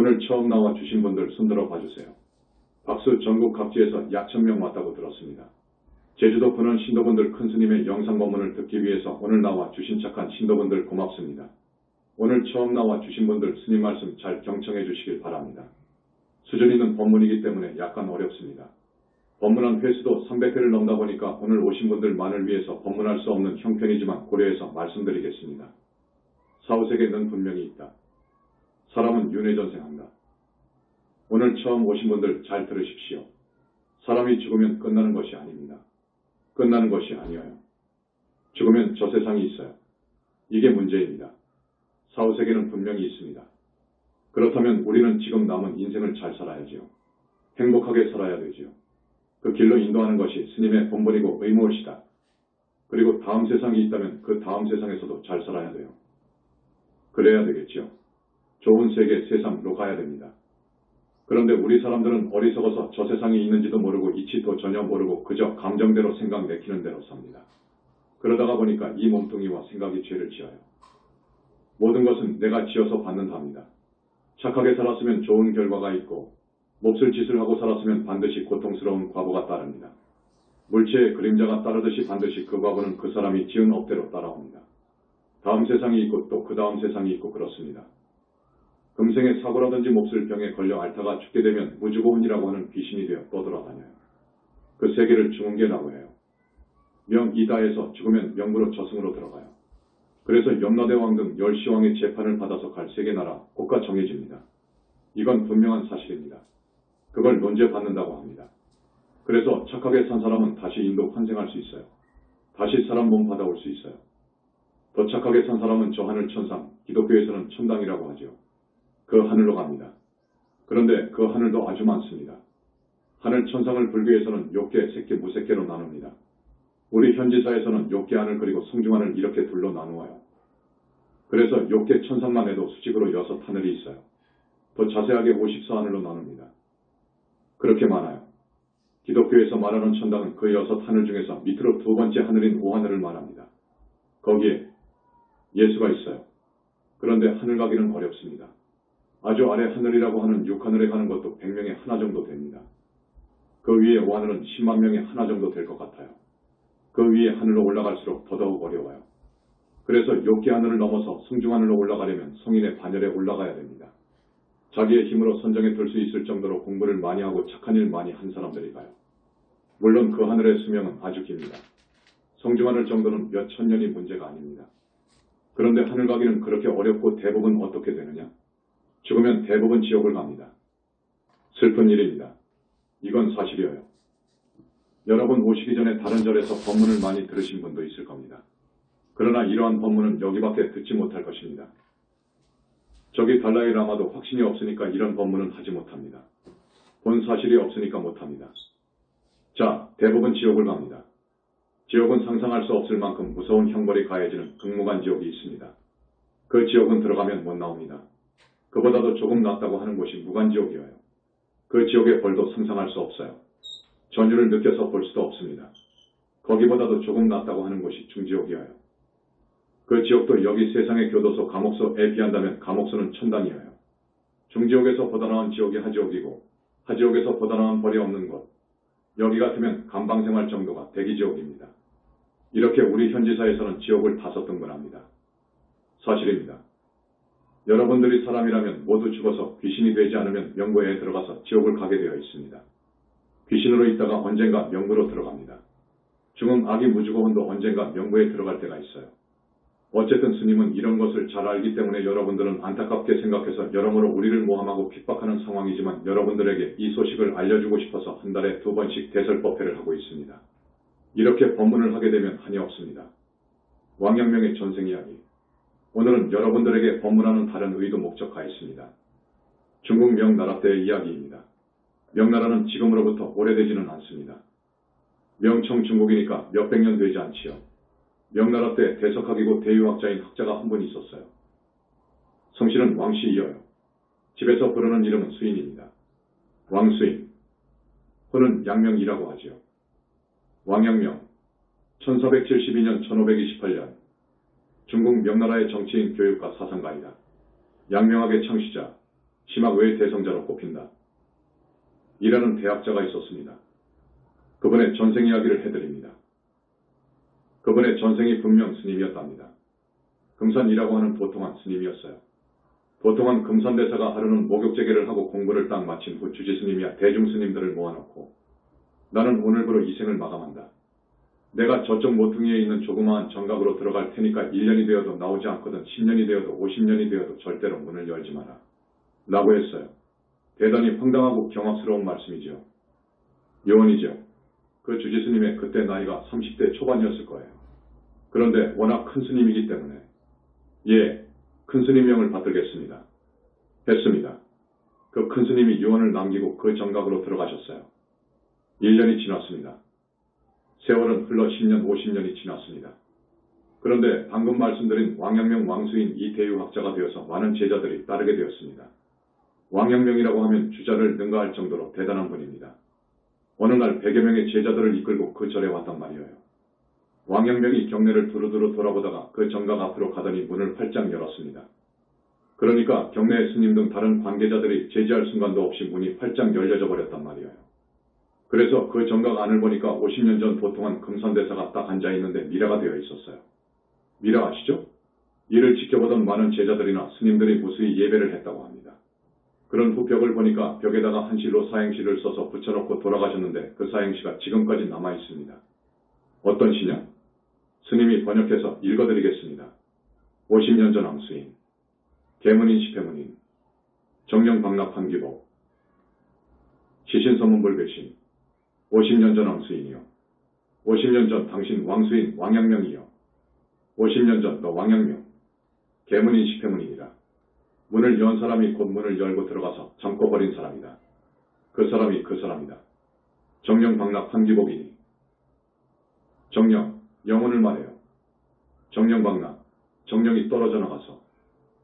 오늘 처음 나와 주신 분들 손들어 봐주세요. 박수. 전국 각지에서 약 1000명 왔다고 들었습니다. 제주도 근원 신도분들 큰 스님의 영상 법문을 듣기 위해서 오늘 나와 주신 착한 신도분들 고맙습니다. 오늘 처음 나와 주신 분들 스님 말씀 잘 경청해 주시길 바랍니다. 수준 있는 법문이기 때문에 약간 어렵습니다. 법문한 횟수도 300회를 넘다 보니까 오늘 오신 분들만을 위해서 법문할 수 없는 형편이지만 고려해서 말씀드리겠습니다. 사후세계는 분명히 있다. 사람은 윤회전생한다. 오늘 처음 오신 분들 잘 들으십시오. 사람이 죽으면 끝나는 것이 아닙니다. 끝나는 것이 아니어요. 죽으면 저 세상이 있어요. 이게 문제입니다. 사후세계는 분명히 있습니다. 그렇다면 우리는 지금 남은 인생을 잘 살아야지요. 행복하게 살아야 되지요. 그 길로 인도하는 것이 스님의 본분이고 의무엇이다. 그리고 다음 세상이 있다면 그 다음 세상에서도 잘 살아야 돼요. 그래야 되겠지요. 좋은 세계, 세상으로 가야 됩니다. 그런데 우리 사람들은 어리석어서 저 세상이 있는지도 모르고 이치도 전혀 모르고 그저 감정대로 생각 내키는 대로 삽니다. 그러다가 보니까 이 몸뚱이와 생각이 죄를 지어요. 모든 것은 내가 지어서 받는답니다. 착하게 살았으면 좋은 결과가 있고 몹쓸 짓을 하고 살았으면 반드시 고통스러운 과보가 따릅니다. 물체의 그림자가 따르듯이 반드시 그 과보는 그 사람이 지은 업대로 따라옵니다. 다음 세상이 있고 또 그 다음 세상이 있고 그렇습니다. 금생에 사고라든지 몹쓸 병에 걸려 앓다가 죽게 되면 무주고운이라고 하는 귀신이 되어 떠돌아다녀요. 그 세계를 중흥계라고 해요. 명이다에서 죽으면 명부로 저승으로 들어가요. 그래서 염라대왕 등 10시왕의 재판을 받아서 갈 세계나라 국가 정해집니다. 이건 분명한 사실입니다. 그걸 논죄받는다고 합니다. 그래서 착하게 산 사람은 다시 인도 환생할 수 있어요. 다시 사람 몸 받아올 수 있어요. 더 착하게 산 사람은 저 하늘 천상, 기독교에서는 천당이라고 하죠. 그 하늘로 갑니다. 그런데 그 하늘도 아주 많습니다. 하늘 천상을 불교에서는 욕계, 색계, 무색계로 나눕니다. 우리 현지사에서는 욕계 하늘 그리고 성중하늘 이렇게 둘로 나누어요. 그래서 욕계 천상만 해도 수직으로 6 하늘이 있어요. 더 자세하게 54 하늘로 나눕니다. 그렇게 많아요. 기독교에서 말하는 천당은 그 6 하늘 중에서 밑으로 2번째 하늘인 5하늘을 말합니다. 거기에 예수가 있어요. 그런데 하늘 가기는 어렵습니다. 아주 아래 하늘이라고 하는 6하늘에 가는 것도 100명에 하나 정도 됩니다. 그 위에 5하늘은 10만 명에 하나 정도 될 것 같아요. 그 위에 하늘로 올라갈수록 더더욱 어려워요. 그래서 욕계 하늘을 넘어서 성중하늘로 올라가려면 성인의 반열에 올라가야 됩니다. 자기의 힘으로 선정에 들 수 있을 정도로 공부를 많이 하고 착한 일 많이 한 사람들이 가요. 물론 그 하늘의 수명은 아주 깁니다. 성중하늘 정도는 몇 천년이 문제가 아닙니다. 그런데 하늘 가기는 그렇게 어렵고 대부분 어떻게 되느냐? 죽으면 대부분 지옥을 갑니다. 슬픈 일입니다. 이건 사실이에요. 여러분 오시기 전에 다른 절에서 법문을 많이 들으신 분도 있을 겁니다. 그러나 이러한 법문은 여기밖에 듣지 못할 것입니다. 저기 달라이 라마도 확신이 없으니까 이런 법문은 하지 못합니다. 본 사실이 없으니까 못합니다. 자, 대부분 지옥을 갑니다. 지옥은 상상할 수 없을 만큼 무서운 형벌이 가해지는 극무관 지옥이 있습니다. 그 지옥은 들어가면 못 나옵니다. 그보다도 조금 낫다고 하는 곳이 무간지옥이에요. 그 지옥의 벌도 상상할 수 없어요. 전율을 느껴서 볼 수도 없습니다. 거기보다도 조금 낫다고 하는 곳이 중지옥이에요. 그 지옥도 여기 세상의 교도소 감옥소에 비한다면 감옥소는 천당이에요. 중지옥에서 보다 나은 지옥이 하지옥이고 하지옥에서 보다 나은 벌이 없는 곳. 여기 같으면 감방생활 정도가 대기지옥입니다. 이렇게 우리 현지사에서는 지옥을 5등분 합니다. 사실입니다. 여러분들이 사람이라면 모두 죽어서 귀신이 되지 않으면 명부에 들어가서 지옥을 가게 되어 있습니다. 귀신으로 있다가 언젠가 명부로 들어갑니다. 중흥 악이 무주고원도 언젠가 명부에 들어갈 때가 있어요. 어쨌든 스님은 이런 것을 잘 알기 때문에 여러분들은 안타깝게 생각해서 여러모로 우리를 모함하고 핍박하는 상황이지만 여러분들에게 이 소식을 알려주고 싶어서 한 달에 2번씩 대설법회를 하고 있습니다. 이렇게 법문을 하게 되면 한이 없습니다. 왕양명의 전생 이야기. 오늘은 여러분들에게 법문하는 다른 의도 목적가 있습니다. 중국 명나라 때의 이야기입니다. 명나라는 지금으로부터 오래되지는 않습니다. 명청 중국이니까 몇백 년 되지 않지요. 명나라 때 대석학이고 대유학자인 학자가 한 분 있었어요. 성씨는 왕씨이어요. 집에서 부르는 이름은 수인입니다. 왕수인. 후는 양명이라고 하지요. 왕양명. 1472년 1528년. 중국 명나라의 정치인 교육가 사상가이다. 양명학의 창시자. 심학외의 대성자로 꼽힌다. 이라는 대학자가 있었습니다. 그분의 전생 이야기를 해드립니다. 그분의 전생이 분명 스님이었답니다. 금산이라고 하는 도통한 스님이었어요. 도통한 금산대사가 하루는 목욕재개를 하고 공부를 딱 마친 후 주지스님이야 대중스님들을 모아놓고 나는 오늘부로 이 생을 마감한다. 내가 저쪽 모퉁이에 있는 조그마한 정각으로 들어갈 테니까 1년이 되어도 나오지 않거든 10년이 되어도 50년이 되어도 절대로 문을 열지 마라. 라고 했어요. 대단히 황당하고 경악스러운 말씀이지요. 요원이죠. 그 주지스님의 그때 나이가 30대 초반이었을 거예요. 그런데 워낙 큰 스님이기 때문에 예, 큰 스님명을 받들겠습니다. 했습니다. 그 큰 스님이 유언을 남기고 그 정각으로 들어가셨어요. 1년이 지났습니다. 세월은 흘러 10년, 50년이 지났습니다. 그런데 방금 말씀드린 왕양명 왕수인 이대유 학자가 되어서 많은 제자들이 따르게 되었습니다. 왕양명이라고 하면 주자를 능가할 정도로 대단한 분입니다. 어느 날 100여 명의 제자들을 이끌고 그 절에 왔단 말이에요. 왕양명이 경내를 두루두루 돌아보다가 그 정각 앞으로 가더니 문을 활짝 열었습니다. 그러니까 경내의 스님 등 다른 관계자들이 제지할 순간도 없이 문이 활짝 열려져 버렸단 말이에요. 그래서 그 정각 안을 보니까 50년 전 도통한 금산대사가 딱 앉아있는데 미라가 되어 있었어요. 미라 아시죠? 이를 지켜보던 많은 제자들이나 스님들이 무수히 예배를 했다고 합니다. 그런 후 벽을 보니까 벽에다가 한실로 사행시를 써서 붙여놓고 돌아가셨는데 그 사행시가 지금까지 남아있습니다. 어떤 시냐? 스님이 번역해서 읽어드리겠습니다. 50년 전 암수인, 계문인 시패문인, 정령박락한기복, 시신서문불배신, 50년 전 암수인이요. 50년 전 당신 왕수인 왕양명이요. 50년 전 너 왕양명, 계문인 시패문인이라. 문을 연 사람이 곧 문을 열고 들어가서 잠궈버린 사람이다. 그 사람이 그 사람이다. 정령박락한기복이니. 정령, 영혼을 말해요. 정령박락, 정령이 떨어져 나가서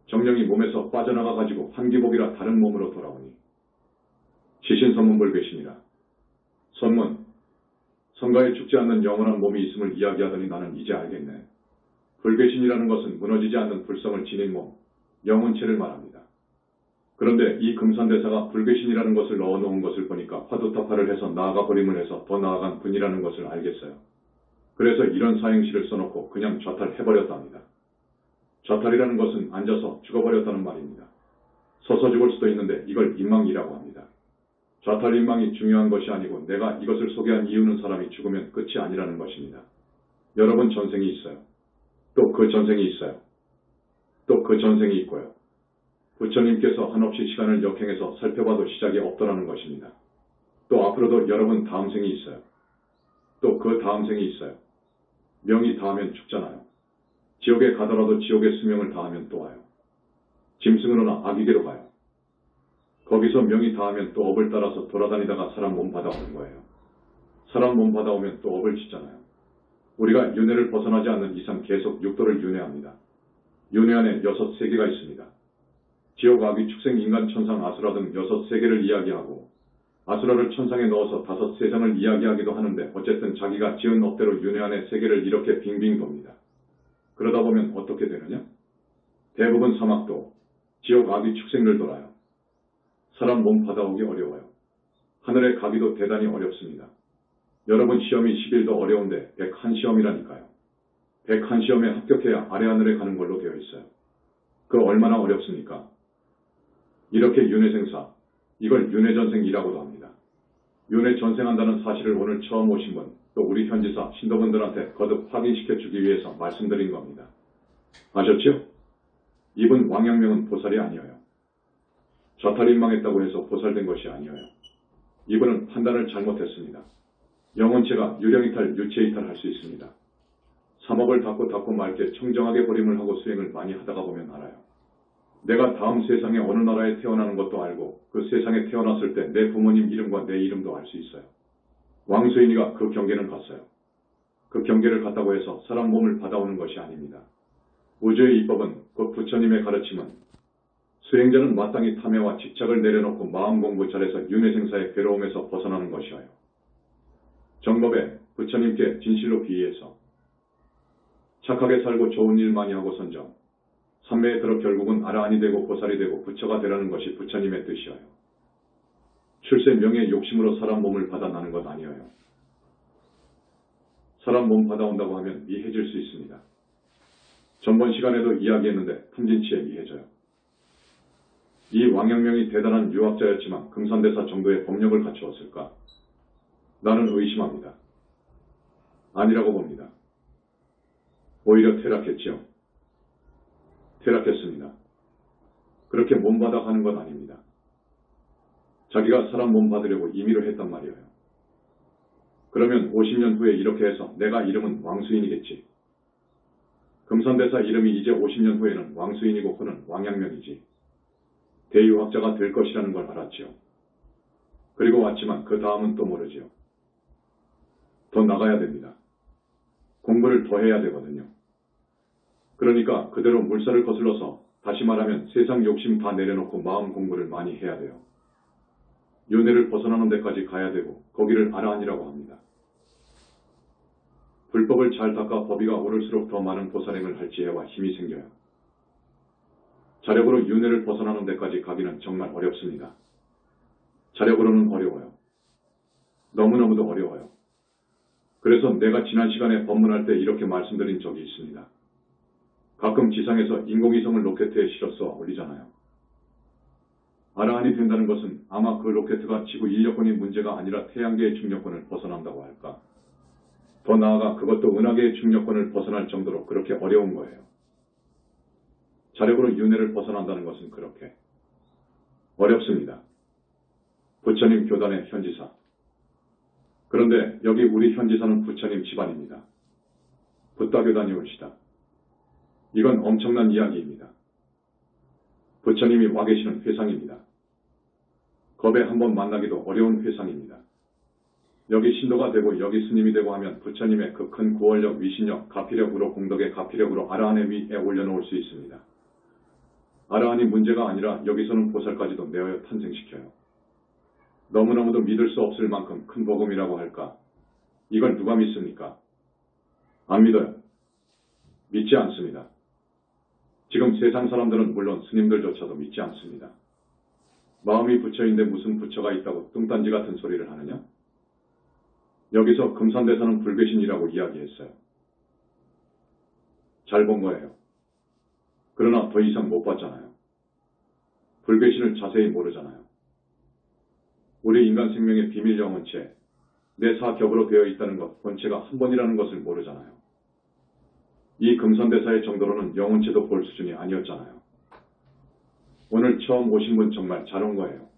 정령이 몸에서 빠져나가가지고 한기복이라 다른 몸으로 돌아오니. 시신선문불배신이라. 선문, 성가에 죽지 않는 영원한 몸이 있음을 이야기하더니 나는 이제 알겠네. 불배신이라는 것은 무너지지 않는 불성을 지닌 몸, 영혼체를 말합니다. 그런데 이 금산대사가 불배신이라는 것을 넣어놓은 것을 보니까 화두타파를 해서 나아가 버림을 해서 더 나아간 분이라는 것을 알겠어요. 그래서 이런 사행시를 써놓고 그냥 좌탈해버렸답니다. 좌탈이라는 것은 앉아서 죽어버렸다는 말입니다. 서서 죽을 수도 있는데 이걸 인망이라고 합니다. 좌탈 인망이 중요한 것이 아니고 내가 이것을 소개한 이유는 사람이 죽으면 끝이 아니라는 것입니다. 여러분 전생이 있어요. 또 그 전생이 있어요. 또 그 전생이 있고요. 부처님께서 한없이 시간을 역행해서 살펴봐도 시작이 없더라는 것입니다. 또 앞으로도 여러분 다음 생이 있어요. 또 그 다음 생이 있어요. 명이 다하면 죽잖아요. 지옥에 가더라도 지옥의 수명을 다하면 또 와요. 짐승으로나 아기계로 가요. 거기서 명이 다하면 또 업을 따라서 돌아다니다가 사람 몸 받아오는 거예요. 사람 몸 받아오면 또 업을 짓잖아요. 우리가 윤회를 벗어나지 않는 이상 계속 육도를 윤회합니다. 윤회 안에 6세계가 있습니다. 지옥, 아귀, 축생, 인간, 천상, 아수라 등 6세계를 이야기하고 아수라를 천상에 넣어서 5세상을 이야기하기도 하는데 어쨌든 자기가 지은 업대로 윤회 안의 세계를 이렇게 빙빙 돕니다. 그러다 보면 어떻게 되느냐? 대부분 사막도, 지옥, 아귀, 축생을 돌아요. 사람 몸 받아오기 어려워요. 하늘에 가기도 대단히 어렵습니다. 여러분 시험이 10일도 어려운데 101시험이라니까요. 101시험에 합격해야 아래 하늘에 가는 걸로 되어 있어요. 그 얼마나 어렵습니까? 이렇게 윤회생사, 이걸 윤회전생이라고도 합니다. 윤회전생한다는 사실을 오늘 처음 오신 분, 또 우리 현지사, 신도분들한테 거듭 확인시켜주기 위해서 말씀드린 겁니다. 아셨죠? 이분 왕양명은 보살이 아니에요. 좌탈인망했다고 해서 보살된 것이 아니에요. 이분은 판단을 잘못했습니다. 영혼체가 유령이탈, 유체이탈 할 수 있습니다. 3억을 닫고 맑게 청정하게 버림을 하고 수행을 많이 하다가 보면 알아요. 내가 다음 세상에 어느 나라에 태어나는 것도 알고 그 세상에 태어났을 때 내 부모님 이름과 내 이름도 알 수 있어요. 왕수인이가 그 경계는 갔어요. 그 경계를 갔다고 해서 사람 몸을 받아오는 것이 아닙니다. 우주의 이법은 그 부처님의 가르침은 수행자는 마땅히 탐해와 집착을 내려놓고 마음 공부 잘해서 윤회생사의 괴로움에서 벗어나는 것이어요. 정법에 부처님께 진실로 비의해서 착하게 살고 좋은 일 많이 하고 선정, 삼매에 들어 결국은 아라한이 되고 보살이 되고 부처가 되라는 것이 부처님의 뜻이어요. 출세 명예 욕심으로 사람 몸을 받아 나는 것 아니어요. 사람 몸 받아온다고 하면 미해질 수 있습니다. 전번 시간에도 이야기했는데 탐진치에 미해져요. 이 왕양명이 대단한 유학자였지만 금산대사 정도의 법력을 갖추었을까? 나는 의심합니다. 아니라고 봅니다. 오히려 퇴락했지요. 퇴락했습니다. 그렇게 몸 받아 가는 건 아닙니다. 자기가 사람 몸 받으려고 임의로 했단 말이에요. 그러면 50년 후에 이렇게 해서 내가 이름은 왕수인이겠지. 금산대사 이름이 이제 50년 후에는 왕수인이고 그는 왕양명이지. 대유학자가 될 것이라는 걸 알았지요. 그리고 왔지만 그 다음은 또 모르지요. 더 나가야 됩니다. 공부를 더 해야 되거든요. 그러니까 그대로 물살을 거슬러서 다시 말하면 세상 욕심 다 내려놓고 마음 공부를 많이 해야 돼요. 윤회를 벗어나는 데까지 가야 되고 거기를 아라한이라고 합니다. 불법을 잘 닦아 법위가 오를수록 더 많은 보살행을 할 지혜와 힘이 생겨요. 자력으로 윤회를 벗어나는 데까지 가기는 정말 어렵습니다. 자력으로는 어려워요. 너무너무도 어려워요. 그래서 내가 지난 시간에 법문할 때 이렇게 말씀드린 적이 있습니다. 가끔 지상에서 인공위성을 로켓에 실어 쏘아 올리잖아요. 아라한이 된다는 것은 아마 그 로켓가 지구 인력권이 문제가 아니라 태양계의 중력권을 벗어난다고 할까. 더 나아가 그것도 은하계의 중력권을 벗어날 정도로 그렇게 어려운 거예요. 자력으로 윤회를 벗어난다는 것은 그렇게 어렵습니다. 부처님 교단의 현지사. 그런데 여기 우리 현지사는 부처님 집안입니다. 붓다교단이 올시다. 이건 엄청난 이야기입니다. 부처님이 와 계시는 회상입니다. 겁에 한번 만나기도 어려운 회상입니다. 여기 신도가 되고 여기 스님이 되고 하면 부처님의 그 큰 구월력, 위신력, 가피력으로 공덕의 가피력으로 아라한의 위에 올려놓을 수 있습니다. 아라한이 문제가 아니라 여기서는 보살까지도 내어 탄생시켜요. 너무너무도 믿을 수 없을 만큼 큰 복음이라고 할까? 이걸 누가 믿습니까? 안 믿어요. 믿지 않습니다. 지금 세상 사람들은 물론 스님들조차도 믿지 않습니다. 마음이 부처인데 무슨 부처가 있다고 뚱딴지 같은 소리를 하느냐? 여기서 금산대사는 불괴신이라고 이야기했어요. 잘 본 거예요. 그러나 더 이상 못 봤잖아요. 불괴신을 자세히 모르잖아요. 우리 인간 생명의 비밀 영혼체, 내 사격으로 되어 있다는 것, 본체가 한 번이라는 것을 모르잖아요. 이 금산대사의 정도로는 영혼체도 볼 수준이 아니었잖아요. 오늘 처음 오신 분 정말 잘 온 거예요.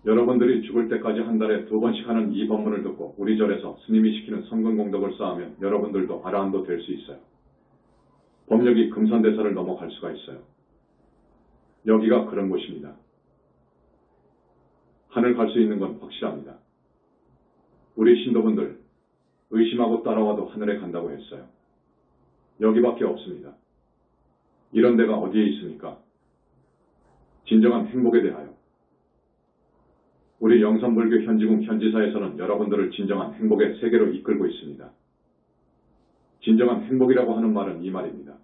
여러분들이 죽을 때까지 한 달에 2번씩 하는 이 법문을 듣고 우리 절에서 스님이 시키는 성근공덕을 쌓으면 여러분들도 아라한도 될 수 있어요. 법력이 금산대사를 넘어갈 수가 있어요. 여기가 그런 곳입니다. 하늘 갈 수 있는 건 확실합니다. 우리 신도분들 의심하고 따라와도 하늘에 간다고 했어요. 여기밖에 없습니다. 이런 데가 어디에 있습니까? 진정한 행복에 대하여. 우리 영산불교 현지궁 현지사에서는 여러분들을 진정한 행복의 세계로 이끌고 있습니다. 진정한 행복이라고 하는 말은 이 말입니다.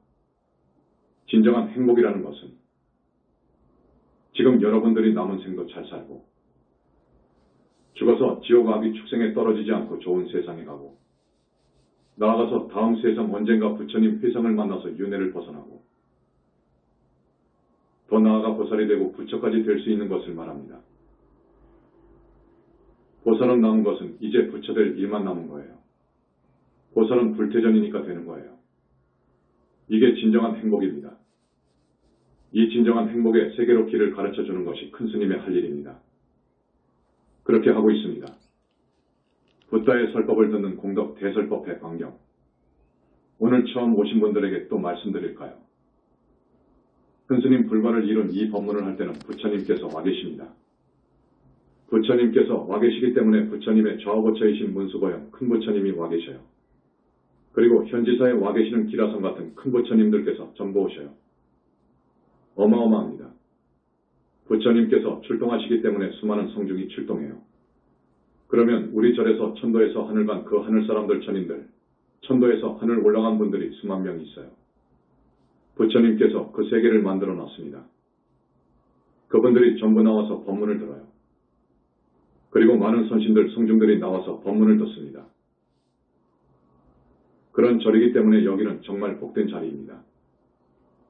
진정한 행복이라는 것은 지금 여러분들이 남은 생도 잘 살고 죽어서 지옥 아비 축생에 떨어지지 않고 좋은 세상에 가고 나아가서 다음 세상 언젠가 부처님 회상을 만나서 윤회를 벗어나고 더 나아가 보살이 되고 부처까지 될 수 있는 것을 말합니다. 보살은 남은 것은 이제 부처될 일만 남은 거예요. 보살은 불퇴전이니까 되는 거예요. 이게 진정한 행복입니다. 이 진정한 행복의 세계로 길을 가르쳐주는 것이 큰 스님의 할 일입니다. 그렇게 하고 있습니다. 붓다의 설법을 듣는 공덕 대설법회 광경. 오늘 처음 오신 분들에게 또 말씀드릴까요? 큰 스님 불반을 이룬 이 법문을 할 때는 부처님께서 와 계십니다. 부처님께서 와 계시기 때문에 부처님의 좌우보처이신 문수보형 큰 부처님이 와 계셔요. 그리고 현지사에 와 계시는 기라성 같은 큰 부처님들께서 전부 오셔요. 어마어마합니다. 부처님께서 출동하시기 때문에 수많은 성중이 출동해요. 그러면 우리 절에서 천도에서 하늘 간 그 하늘 사람들 천인들, 천도에서 하늘 올라간 분들이 수만 명 있어요. 부처님께서 그 세계를 만들어 놨습니다. 그분들이 전부 나와서 법문을 들어요. 그리고 많은 선신들, 성중들이 나와서 법문을 듣습니다. 그런 절이기 때문에 여기는 정말 복된 자리입니다.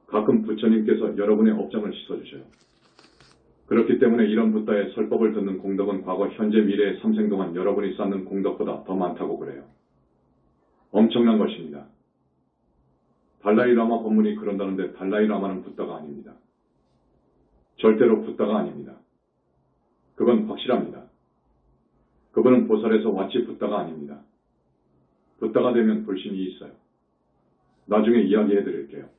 가끔 부처님께서 여러분의 업장을 씻어주셔요. 그렇기 때문에 이런 붓다의 설법을 듣는 공덕은 과거, 현재, 미래의 3생 동안 여러분이 쌓는 공덕보다 더 많다고 그래요. 엄청난 것입니다. 달라이 라마 법문이 그런다는데 달라이 라마는 붓다가 아닙니다. 절대로 붓다가 아닙니다. 그건 확실합니다. 그분은 보살에서 왔지 붓다가 아닙니다. 붓다가 되면 불신이 있어요. 나중에 이야기해 드릴게요.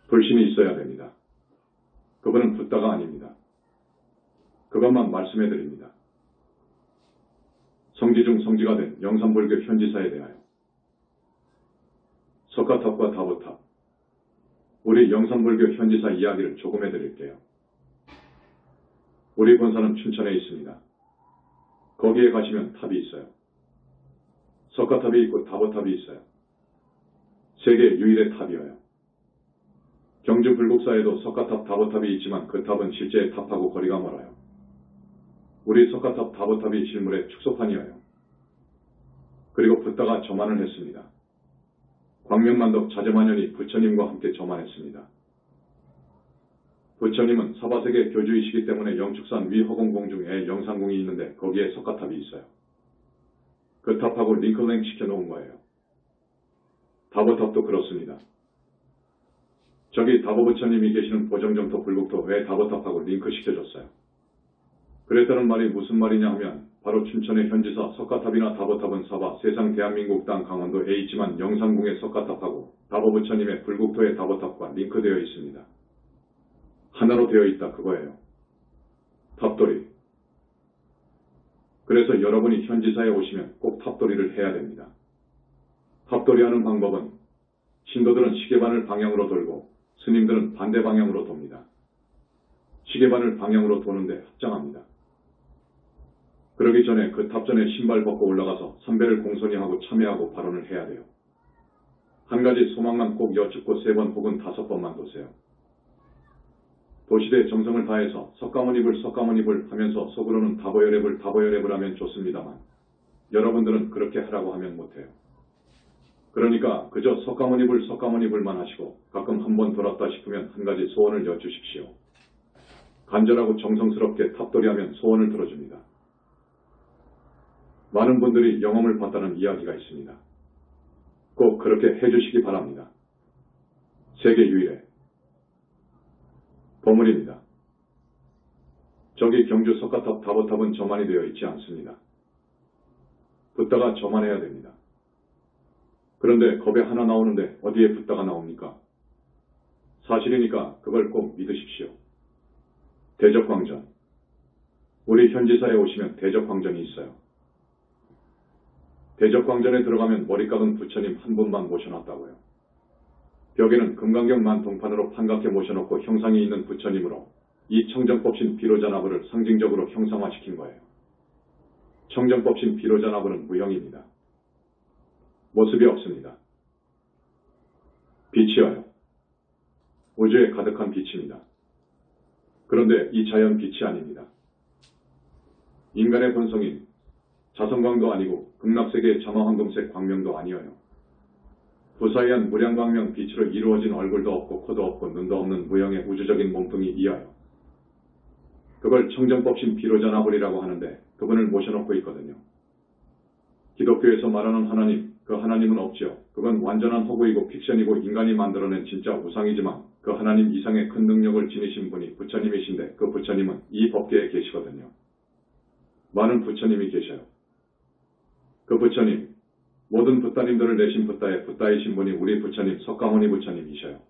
불신이 있어야 됩니다. 그분은 붓다가 아닙니다. 그것만 말씀해 드립니다. 성지 중 성지가 된 영산불교 현지사에 대하여 석가탑과 다보탑, 우리 영산불교 현지사 이야기를 조금 해드릴게요. 우리 본사는 춘천에 있습니다. 거기에 가시면 탑이 있어요. 석가탑이 있고 다보탑이 있어요. 세계 유일의 탑이어요. 경주 불국사에도 석가탑, 다보탑이 있지만 그 탑은 실제의 탑하고 거리가 멀어요. 우리 석가탑, 다보탑이 실물의 축소판이어요. 그리고 붓다가 저만을 했습니다. 광명만덕 자제만연이 부처님과 함께 저만했습니다. 부처님은 사바세계 교주이시기 때문에 영축산 위 허공공 중에 영산궁이 있는데 거기에 석가탑이 있어요. 그 탑하고 링크랭 시켜놓은 거예요. 다보탑도 그렇습니다. 저기 다보부처님이 계시는 보정정토 불국토 왜 다보탑하고 링크 시켜줬어요. 그랬다는 말이 무슨 말이냐 하면 바로 춘천의 현지사 석가탑이나 다보탑은 사바 세상 대한민국 땅 강원도에 있지만 영산궁의 석가탑하고 다보부처님의 불국토의 다보탑과 링크되어 있습니다. 하나로 되어 있다 그거예요. 탑돌이. 그래서 여러분이 현지사에 오시면 꼭 탑돌이를 해야 됩니다. 탑돌이 하는 방법은 신도들은 시계반을 방향으로 돌고 스님들은 반대 방향으로 돕니다. 시계반을 방향으로 도는데 합장합니다. 그러기 전에 그 탑전에 신발 벗고 올라가서 삼배를 공손히 하고 참여하고 발언을 해야 돼요. 한 가지 소망만 꼭 여쭙고 3번 혹은 5번만 도세요. 도시대 정성을 다해서 석가모니불 하면서 속으로는 다보여랩을 하면 좋습니다만 여러분들은 그렇게 하라고 하면 못해요. 그러니까 그저 석가모니불만 하시고 가끔 한번 돌았다 싶으면 한 가지 소원을 여쭈십시오. 간절하고 정성스럽게 탑돌이하면 소원을 들어줍니다. 많은 분들이 영험을 봤다는 이야기가 있습니다. 꼭 그렇게 해주시기 바랍니다. 세계 유일의 보물입니다. 저기 경주 석가탑 다보탑은 저만이 되어 있지 않습니다. 붓다가 저만해야 됩니다. 그런데 겁에 하나 나오는데 어디에 붓다가 나옵니까? 사실이니까 그걸 꼭 믿으십시오. 대적광전. 우리 현지사에 오시면 대적광전이 있어요. 대적광전에 들어가면 머리 깎은 부처님 한 분만 모셔놨다고요. 벽에는 금강경 만동판으로 판각해 모셔놓고 형상이 있는 부처님으로 이 청정법신 비로자나부를 상징적으로 형상화시킨 거예요. 청정법신 비로자나부는 무형입니다. 모습이 없습니다. 빛이어요. 우주에 가득한 빛입니다. 그런데 이 자연 빛이 아닙니다. 인간의 본성인 자성광도 아니고 극락세계의 자마황금색 광명도 아니어요. 부사의한 무량광명 빛으로 이루어진 얼굴도 없고 코도 없고 눈도 없는 무형의 우주적인 몸뚱이 이하여. 그걸 청정법신 비로자나불이라고 하는데 그분을 모셔놓고 있거든요. 기독교에서 말하는 하나님, 그 하나님은 없죠. 그건 완전한 허구이고 픽션이고 인간이 만들어낸 진짜 우상이지만 그 하나님 이상의 큰 능력을 지니신 분이 부처님이신데 그 부처님은 이 법계에 계시거든요. 많은 부처님이 계셔요. 그 부처님, 모든 붓다님들을 내신 붓다이신 분이 우리 부처님 석가모니 부처님이셔요.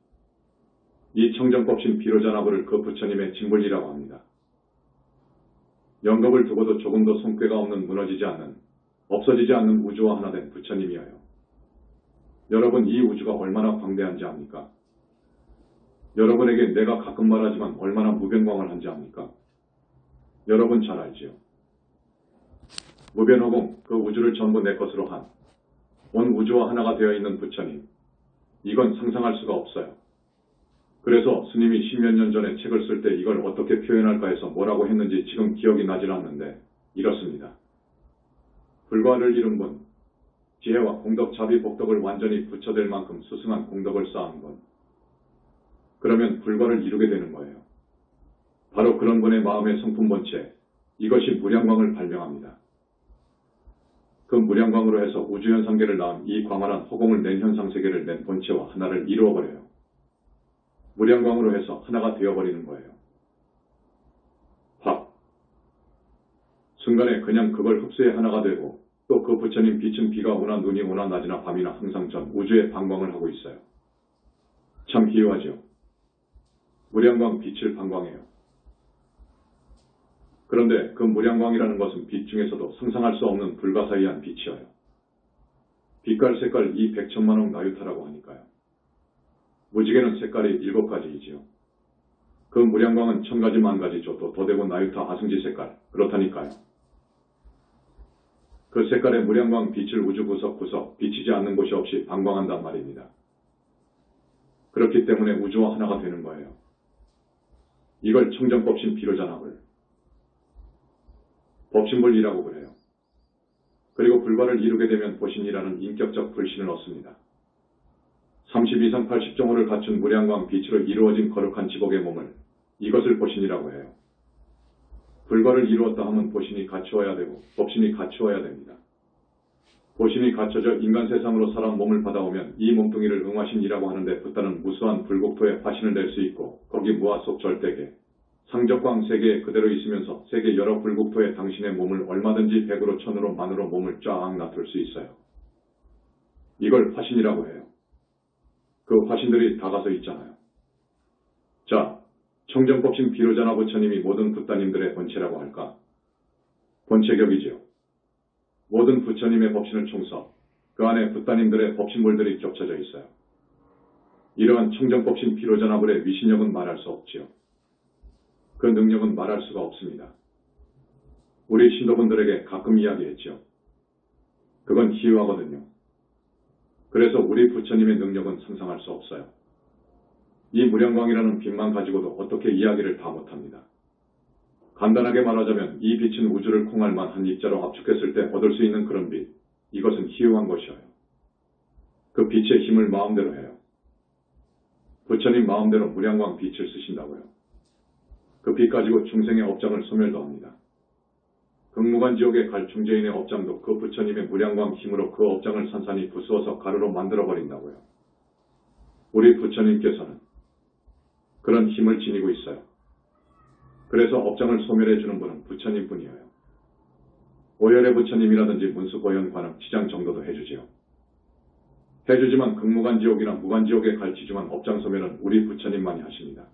이 청정법신 비로자나부를 그 부처님의 진불이라고 합니다. 영겁을 두고도 조금도 손괴가 없는 무너지지 않는, 없어지지 않는 우주와 하나 된 부처님이어요. 여러분 이 우주가 얼마나 광대한지 압니까? 여러분에게 내가 가끔 말하지만 얼마나 무변광을 한지 압니까? 여러분 잘 알지요. 무변허공, 그 우주를 전부 내 것으로 한, 온 우주와 하나가 되어 있는 부처님. 이건 상상할 수가 없어요. 그래서 스님이 십몇 년 전에 책을 쓸 때 이걸 어떻게 표현할까 해서 뭐라고 했는지 지금 기억이 나질 않는데 이렇습니다. 불과를 이룬 분, 지혜와 공덕, 자비, 복덕을 완전히 부처될 만큼 수승한 공덕을 쌓은 분. 그러면 불과를 이루게 되는 거예요. 바로 그런 분의 마음의 성품 본체, 이것이 무량광을 발명합니다. 그 무량광으로 해서 우주현상계를 낳은 이 광활한 허공을 낸 현상세계를 낸 본체와 하나를 이루어버려요. 무량광으로 해서 하나가 되어버리는 거예요. 밥. 순간에 그냥 그걸 흡수해 하나가 되고 또 그 부처님 빛은 비가 오나 눈이 오나 낮이나 밤이나 항상 전 우주에 방광을 하고 있어요. 참 희유하죠. 무량광 빛을 방광해요. 그런데 그 무량광이라는 것은 빛 중에서도 상상할 수 없는 불가사의한 빛이어요. 빛깔 색깔 이 백천만억 나유타라고 하니까요. 무지개는 색깔이 7가지이지요. 그 무량광은 1000가지 만가지죠. 또 도대고 나유타 아승지 색깔 그렇다니까요. 그 색깔의 무량광 빛을 우주 구석구석 비치지 않는 곳이 없이 방광한단 말입니다. 그렇기 때문에 우주와 하나가 되는 거예요. 이걸 청정법신 비로자납을 법신불이라고 그래요. 그리고 불과를 이루게 되면 보신이라는 인격적 불신을 얻습니다. 30 이상 80종호를 갖춘 무량광 빛으로 이루어진 거룩한 지복의 몸을 이것을 보신이라고 해요. 불과를 이루었다 하면 보신이 갖추어야 되고 법신이 갖추어야 됩니다. 보신이 갖춰져 인간 세상으로 사람 몸을 받아오면 이 몸뚱이를 응화신이라고 하는데 붓다는 무수한 불국토에 화신을 낼 수 있고 거기 무아 속 절대계 상적광 세계에 그대로 있으면서 세계 여러 불국토에 당신의 몸을 얼마든지 100으로 1000으로 만으로 몸을 쫙 놔둘 수 있어요. 이걸 화신이라고 해요. 그 화신들이 다 가서 있잖아요. 자, 청정법신 비로자나 부처님이 모든 붓다님들의 본체라고 할까? 본체격이지요. 모든 부처님의 법신을 총서 그 안에 붓다님들의 법신물들이 겹쳐져 있어요. 이러한 청정법신 비로자나불의 위신력은 말할 수 없지요. 그 능력은 말할 수가 없습니다. 우리 신도분들에게 가끔 이야기했지요. 그건 희유하거든요. 그래서 우리 부처님의 능력은 상상할 수 없어요. 이 무량광이라는 빛만 가지고도 어떻게 이야기를 다 못합니다. 간단하게 말하자면 이 빛은 우주를 콩알만 한 입자로 압축했을 때 얻을 수 있는 그런 빛, 이것은 희유한 것이어요. 그 빛의 힘을 마음대로 해요. 부처님 마음대로 무량광 빛을 쓰신다고요. 그 빛 가지고 중생의 업장을 소멸도 합니다. 극무관지옥에 갈 중재인의 업장도 그 부처님의 무량광 힘으로 그 업장을 산산히 부수어서 가루로 만들어버린다고요. 우리 부처님께서는 그런 힘을 지니고 있어요. 그래서 업장을 소멸해주는 분은 부처님뿐이에요. 오열의 부처님이라든지 문수고현관음 지장 정도도 해주지요. 해주지만 극무관지옥이나 무관지옥에 갈 지중한 업장 소멸은 우리 부처님만이 하십니다.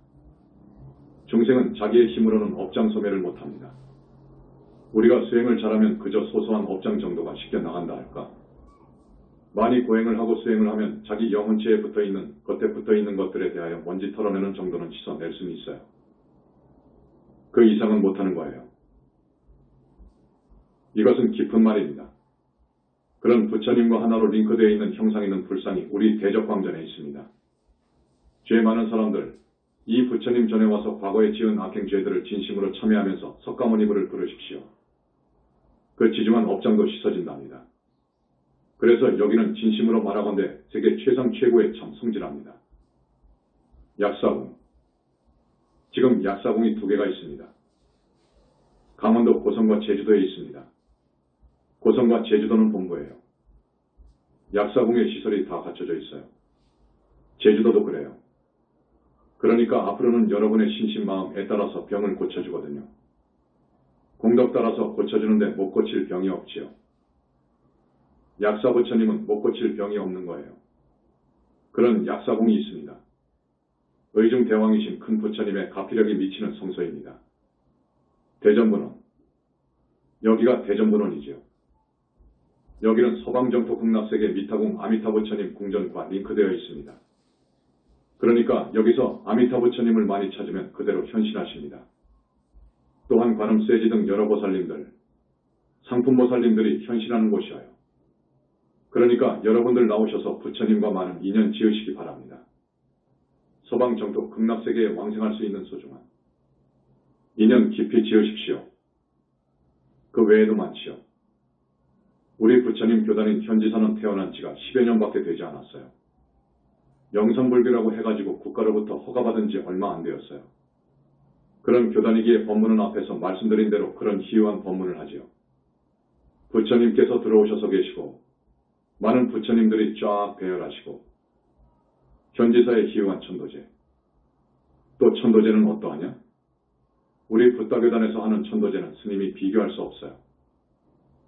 중생은 자기의 힘으로는 업장 소멸을 못합니다. 우리가 수행을 잘하면 그저 소소한 업장 정도가 쉽게 나간다 할까? 많이 고행을 하고 수행을 하면 자기 영혼체에 붙어있는, 겉에 붙어있는 것들에 대하여 먼지 털어내는 정도는 씻어낼 수는 있어요. 그 이상은 못하는 거예요. 이것은 깊은 말입니다. 그런 부처님과 하나로 링크되어 있는 형상 있는 불상이 우리 대적광전에 있습니다. 죄 많은 사람들, 이 부처님 전에 와서 과거에 지은 악행 죄들을 진심으로 참회하면서 석가모니불을 부르십시오. 그 지중한 업장도 씻어진답니다. 그래서 여기는 진심으로 말하건대 세계 최상 최고의 참 성질합니다. 약사궁. 지금 약사궁이 2개가 있습니다. 강원도 고성과 제주도에 있습니다. 고성과 제주도는 본부예요. 약사궁의 시설이 다 갖춰져 있어요. 제주도도 그래요. 그러니까 앞으로는 여러분의 신심마음에 따라서 병을 고쳐주거든요. 공덕 따라서 고쳐주는데 못 고칠 병이 없지요. 약사 부처님은 못 고칠 병이 없는 거예요. 그런 약사궁이 있습니다. 의중대왕이신 큰 부처님의 가피력이 미치는 성소입니다. 대전분원. 여기가 대전분원이지요. 여기는 서방정토 극락세계 미타궁 아미타 부처님 궁전과 링크되어 있습니다. 그러니까 여기서 아미타 부처님을 많이 찾으면 그대로 현신하십니다. 또한 관음세지 등 여러 보살님들, 상품보살님들이 현신하는 곳이어요. 그러니까 여러분들 나오셔서 부처님과 많은 인연 지으시기 바랍니다. 서방 정토 극락세계에 왕생할 수 있는 소중한 인연 깊이 지으십시오. 그 외에도 많지요. 우리 부처님 교단인 현지사는 태어난 지가 10여 년밖에 되지 않았어요. 영산불교라고 해가지고 국가로부터 허가받은 지 얼마 안 되었어요. 그런 교단이기에 법문은 앞에서 말씀드린 대로 그런 희유한 법문을 하지요. 부처님께서 들어오셔서 계시고 많은 부처님들이 쫙 배열하시고 현지사의 희유한 천도제. 또 천도제는 어떠하냐? 우리 붓다교단에서 하는 천도제는 스님이 비교할 수 없어요.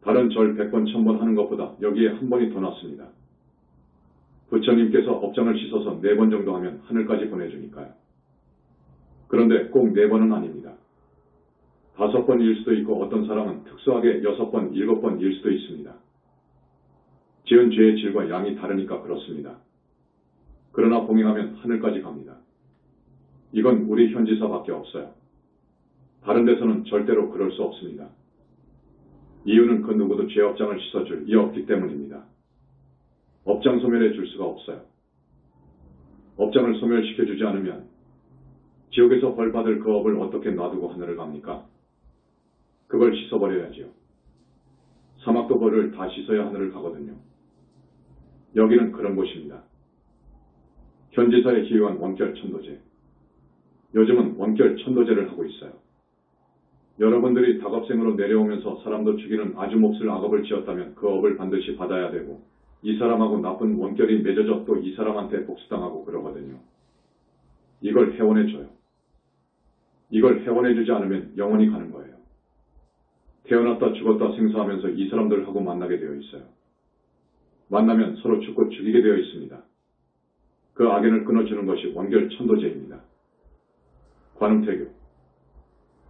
다른 절 100번 1000번 하는 것보다 여기에 한 번이 더 낫습니다. 부처님께서 업장을 씻어서 4번 정도 하면 하늘까지 보내주니까요. 그런데 꼭 4번은 아닙니다. 5번일 수도 있고 어떤 사람은 특수하게 6번, 7번일 수도 있습니다. 지은 죄의 질과 양이 다르니까 그렇습니다. 그러나 봉행하면 하늘까지 갑니다. 이건 우리 현지사밖에 없어요. 다른 데서는 절대로 그럴 수 없습니다. 이유는 그 누구도 죄 업장을 씻어줄 이 없기 때문입니다. 업장 소멸해 줄 수가 없어요. 업장을 소멸시켜주지 않으면 지옥에서 벌 받을 그 업을 어떻게 놔두고 하늘을 갑니까? 그걸 씻어버려야지요. 사막도 벌을 다 씻어야 하늘을 가거든요. 여기는 그런 곳입니다. 현지사의 희유한 원결 천도제. 요즘은 원결 천도제를 하고 있어요. 여러분들이 닭업생으로 내려오면서 사람도 죽이는 아주 몹쓸 악업을 지었다면 그 업을 반드시 받아야 되고 이 사람하고 나쁜 원결이 맺어져 또 이 사람한테 복수당하고 그러거든요. 이걸 회원해줘요. 이걸 회원해주지 않으면 영원히 가는 거예요. 태어났다 죽었다 생사하면서 이 사람들하고 만나게 되어 있어요. 만나면 서로 죽고 죽이게 되어 있습니다. 그 악연을 끊어주는 것이 원결 천도제입니다. 관음태교.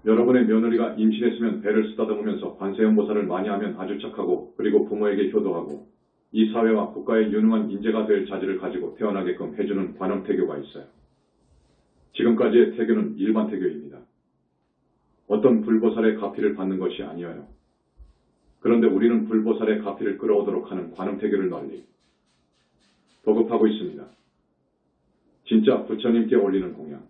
여러분의 며느리가 임신했으면 배를 쓰다듬으면서 관세음보살을 많이 하면 아주 착하고 그리고 부모에게 효도하고 이 사회와 국가의 유능한 인재가 될 자질을 가지고 태어나게끔 해주는 관음태교가 있어요. 지금까지의 태교는 일반 태교입니다. 어떤 불보살의 가피를 받는 것이 아니어요. 그런데 우리는 불보살의 가피를 끌어오도록 하는 관음태교를 널리 보급하고 있습니다. 진짜 부처님께 올리는 공양.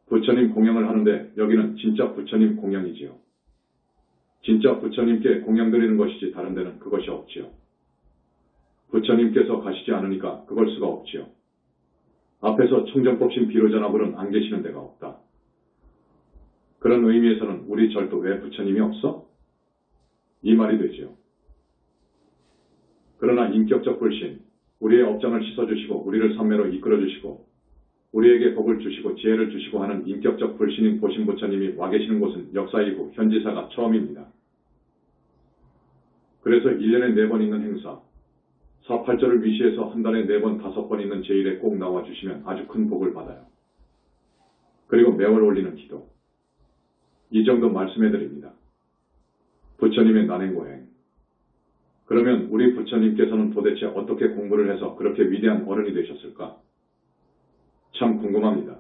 부처님 공양을 하는데 여기는 진짜 부처님 공양이지요. 진짜 부처님께 공양 드리는 것이지 다른 데는 그것이 없지요. 부처님께서 가시지 않으니까 그걸 수가 없지요. 앞에서 청정법신 비로자나불은 안 계시는 데가 없다. 그런 의미에서는 우리 절도 왜 부처님이 없어? 이 말이 되지요. 그러나 인격적 불신, 우리의 업장을 씻어주시고 우리를 삼매로 이끌어주시고 우리에게 복을 주시고 지혜를 주시고 하는 인격적 불신인 보신 부처님이 와 계시는 곳은 역사 이후 현지사가 처음입니다. 그래서 1년에 4번 있는 행사, 사팔절을 위시해서 한 달에 4번, 5번 있는 제일에 꼭 나와주시면 아주 큰 복을 받아요. 그리고 매월 올리는 기도. 이 정도 말씀해드립니다. 부처님의 난행고행. 그러면 우리 부처님께서는 도대체 어떻게 공부를 해서 그렇게 위대한 어른이 되셨을까? 참 궁금합니다.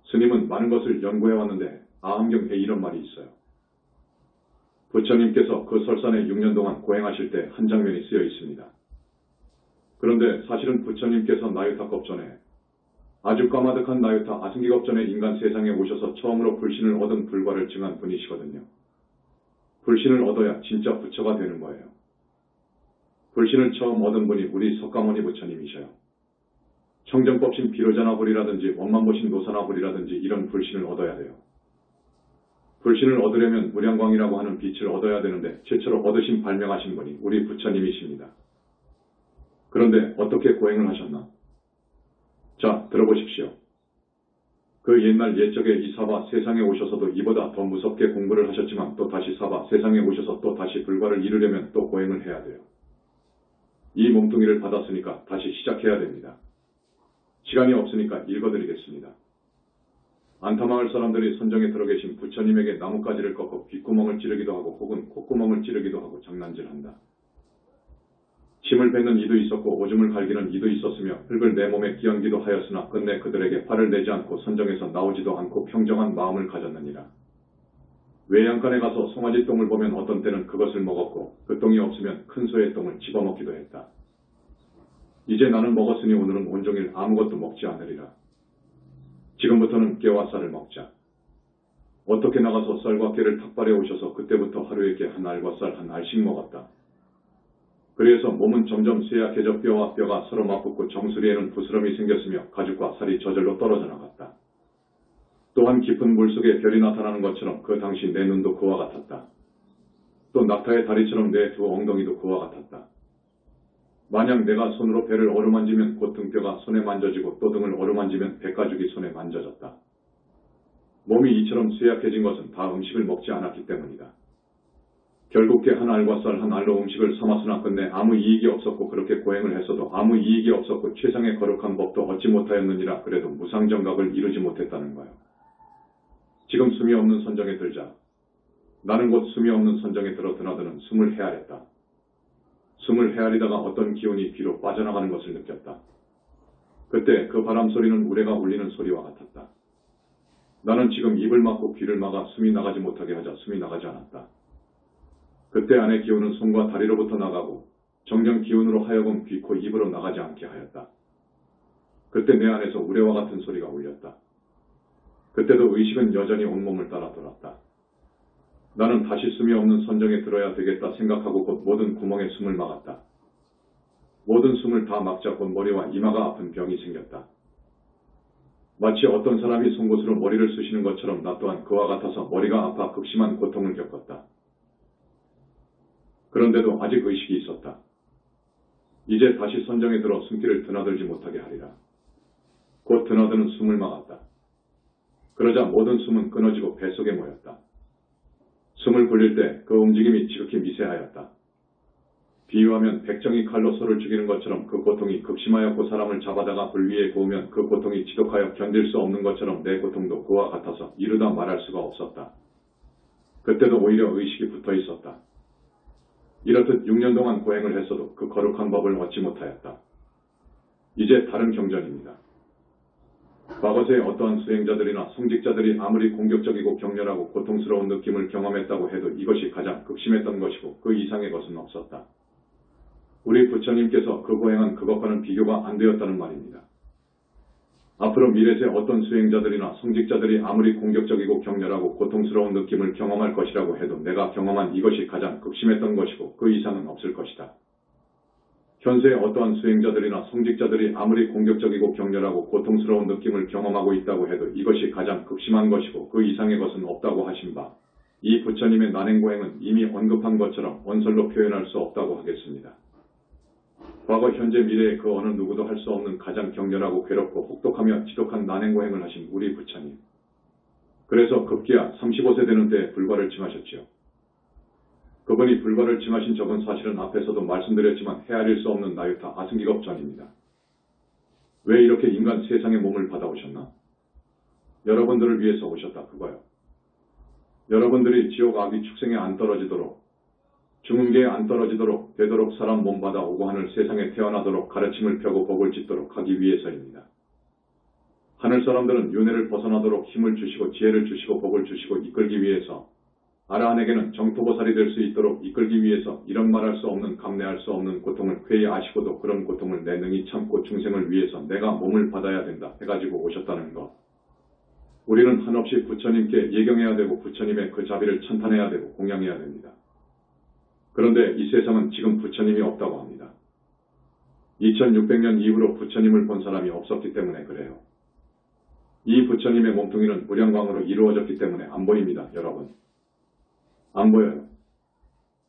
스님은 많은 것을 연구해왔는데 아함경에 이런 말이 있어요. 부처님께서 그 설산에 6년 동안 고행하실 때 한 장면이 쓰여 있습니다. 그런데 사실은 부처님께서 나유타겁전에 아주 까마득한 나유타 아승기겁전에 인간 세상에 오셔서 처음으로 불신을 얻은 불과를 증한 분이시거든요. 불신을 얻어야 진짜 부처가 되는 거예요. 불신을 처음 얻은 분이 우리 석가모니 부처님이셔요. 청정법신 비로자나불이라든지 원만보신 노사나불이라든지 이런 불신을 얻어야 돼요. 불신을 얻으려면 무량광이라고 하는 빛을 얻어야 되는데 최초로 얻으신 발명하신 분이 우리 부처님이십니다. 그런데 어떻게 고행을 하셨나? 자, 들어보십시오. 그 옛날 옛적에 이 사바 세상에 오셔서도 이보다 더 무섭게 공부를 하셨지만 또 다시 사바 세상에 오셔서 또 다시 불과를 이루려면 또 고행을 해야 돼요. 이 몸뚱이를 받았으니까 다시 시작해야 됩니다. 시간이 없으니까 읽어드리겠습니다. 안타마을 사람들이 선정에 들어 계신 부처님에게 나뭇가지를 꺾어 귓구멍을 찌르기도 하고 혹은 콧구멍을 찌르기도 하고 장난질한다. 침을 뱉는 이도 있었고 오줌을 갈기는 이도 있었으며 흙을 내 몸에 기얹기도 하였으나 끝내 그들에게 화를 내지 않고 선정에서 나오지도 않고 평정한 마음을 가졌느니라. 외양간에 가서 송아지 똥을 보면 어떤 때는 그것을 먹었고 그 똥이 없으면 큰 소의 똥을 집어먹기도 했다. 이제 나는 먹었으니 오늘은 온종일 아무것도 먹지 않으리라. 지금부터는 깨와 쌀을 먹자. 어떻게 나가서 쌀과 깨를 탁발해 오셔서 그때부터 하루에 깨 한 알과 쌀 한 알씩 먹었다. 그래서 몸은 점점 쇠약해져 뼈와 뼈가 서로 맞붙고 정수리에는 부스럼이 생겼으며 가죽과 살이 저절로 떨어져 나갔다. 또한 깊은 물속에 별이 나타나는 것처럼 그 당시 내 눈도 그와 같았다. 또 낙타의 다리처럼 내 두 엉덩이도 그와 같았다. 만약 내가 손으로 배를 어루만지면 곧 등뼈가 손에 만져지고 또 등을 어루만지면 배가죽이 손에 만져졌다. 몸이 이처럼 쇠약해진 것은 다 음식을 먹지 않았기 때문이다. 결국 깨 한 알과 쌀 한 알로 음식을 삼았으나 끝내 아무 이익이 없었고 그렇게 고행을 했어도 아무 이익이 없었고 최상의 거룩한 법도 얻지 못하였느니라. 그래도 무상정각을 이루지 못했다는 거요. 지금 숨이 없는 선정에 들자. 나는 곧 숨이 없는 선정에 들어 드나드는 숨을 헤아렸다. 숨을 헤아리다가 어떤 기운이 귀로 빠져나가는 것을 느꼈다. 그때 그 바람 소리는 우레가 울리는 소리와 같았다. 나는 지금 입을 막고 귀를 막아 숨이 나가지 못하게 하자 숨이 나가지 않았다. 그때 안의 기운은 손과 다리로부터 나가고 정령 기운으로 하여금 귀, 코, 입으로 나가지 않게 하였다. 그때 내 안에서 우레와 같은 소리가 울렸다. 그때도 의식은 여전히 온몸을 따라 돌았다. 나는 다시 숨이 없는 선정에 들어야 되겠다 생각하고 곧 모든 구멍에 숨을 막았다. 모든 숨을 다 막자 곧 머리와 이마가 아픈 병이 생겼다. 마치 어떤 사람이 송곳으로 머리를 쑤시는 것처럼 나 또한 그와 같아서 머리가 아파 극심한 고통을 겪었다. 그런데도 아직 의식이 있었다. 이제 다시 선정에 들어 숨기를 드나들지 못하게 하리라. 곧 드나드는 숨을 막았다. 그러자 모든 숨은 끊어지고 뱃속에 모였다. 숨을 굴릴 때 그 움직임이 지극히 미세하였다. 비유하면 백정이 칼로 소를 죽이는 것처럼 그 고통이 극심하였고 사람을 잡아다가 불 위에 구우면 그 고통이 지독하여 견딜 수 없는 것처럼 내 고통도 그와 같아서 이루다 말할 수가 없었다. 그때도 오히려 의식이 붙어 있었다. 이렇듯 6년 동안 고행을 했어도 그 거룩한 법을 얻지 못하였다. 이제 다른 경전입니다. 과거세 어떠한 수행자들이나 성직자들이 아무리 공격적이고 격렬하고 고통스러운 느낌을 경험했다고 해도 이것이 가장 극심했던 것이고 그 이상의 것은 없었다. 우리 부처님께서 그 고행은 그것과는 비교가 안 되었다는 말입니다. 앞으로 미래세 어떤 수행자들이나 성직자들이 아무리 공격적이고 격렬하고 고통스러운 느낌을 경험할 것이라고 해도 내가 경험한 이것이 가장 극심했던 것이고 그 이상은 없을 것이다. 현세의 어떠한 수행자들이나 성직자들이 아무리 공격적이고 격렬하고 고통스러운 느낌을 경험하고 있다고 해도 이것이 가장 극심한 것이고 그 이상의 것은 없다고 하신 바, 이 부처님의 난행고행은 이미 언급한 것처럼 원설로 표현할 수 없다고 하겠습니다. 과거, 현재, 미래의 그 어느 누구도 할 수 없는 가장 격렬하고 괴롭고 혹독하며 지독한 난행고행을 하신 우리 부처님. 그래서 급기야 35세 되는 때에 불과를 칭하셨지요. 그분이 불과를 칭하신 적은 사실은 앞에서도 말씀드렸지만 헤아릴 수 없는 나유타 아승기겁 전입니다. 왜 이렇게 인간 세상의 몸을 받아오셨나? 여러분들을 위해서 오셨다 그거요. 여러분들이 지옥 악이 축생에 안 떨어지도록 중흥계에 안 떨어지도록 되도록 사람 몸 받아오고 하늘 세상에 태어나도록 가르침을 펴고 복을 짓도록 하기 위해서입니다. 하늘 사람들은 윤회를 벗어나도록 힘을 주시고 지혜를 주시고 복을 주시고 이끌기 위해서 아라한에게는 정토보살이 될 수 있도록 이끌기 위해서 이런 말할 수 없는 감내할 수 없는 고통을 쾌히 아시고도 그런 고통을 내 능히 참고 중생을 위해서 내가 몸을 받아야 된다 해가지고 오셨다는 것. 우리는 한없이 부처님께 예경해야 되고 부처님의 그 자비를 찬탄해야 되고 공양해야 됩니다. 그런데 이 세상은 지금 부처님이 없다고 합니다. 2600년 이후로 부처님을 본 사람이 없었기 때문에 그래요. 이 부처님의 몸뚱이는 무량광으로 이루어졌기 때문에 안 보입니다, 여러분. 안 보여요.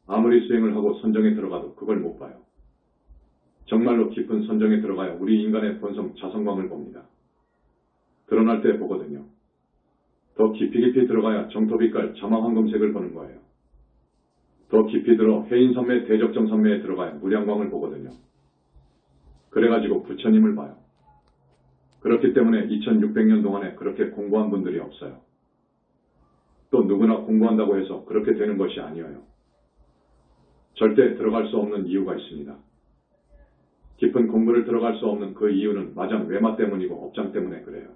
아무리 수행을 하고 선정에 들어가도 그걸 못 봐요. 정말로 깊은 선정에 들어가야 우리 인간의 본성 자성광을 봅니다. 드러날 때 보거든요. 더 깊이 들어가야 정토빛깔 자마황금색을 보는 거예요. 더 깊이 들어 해인산매 대적정산매에 들어가야 무량광을 보거든요. 그래가지고 부처님을 봐요. 그렇기 때문에 2600년 동안에 그렇게 공부한 분들이 없어요. 또 누구나 공부한다고 해서 그렇게 되는 것이 아니에요. 절대 들어갈 수 없는 이유가 있습니다. 깊은 공부를 들어갈 수 없는 그 이유는 마장 외마 때문이고 업장 때문에 그래요.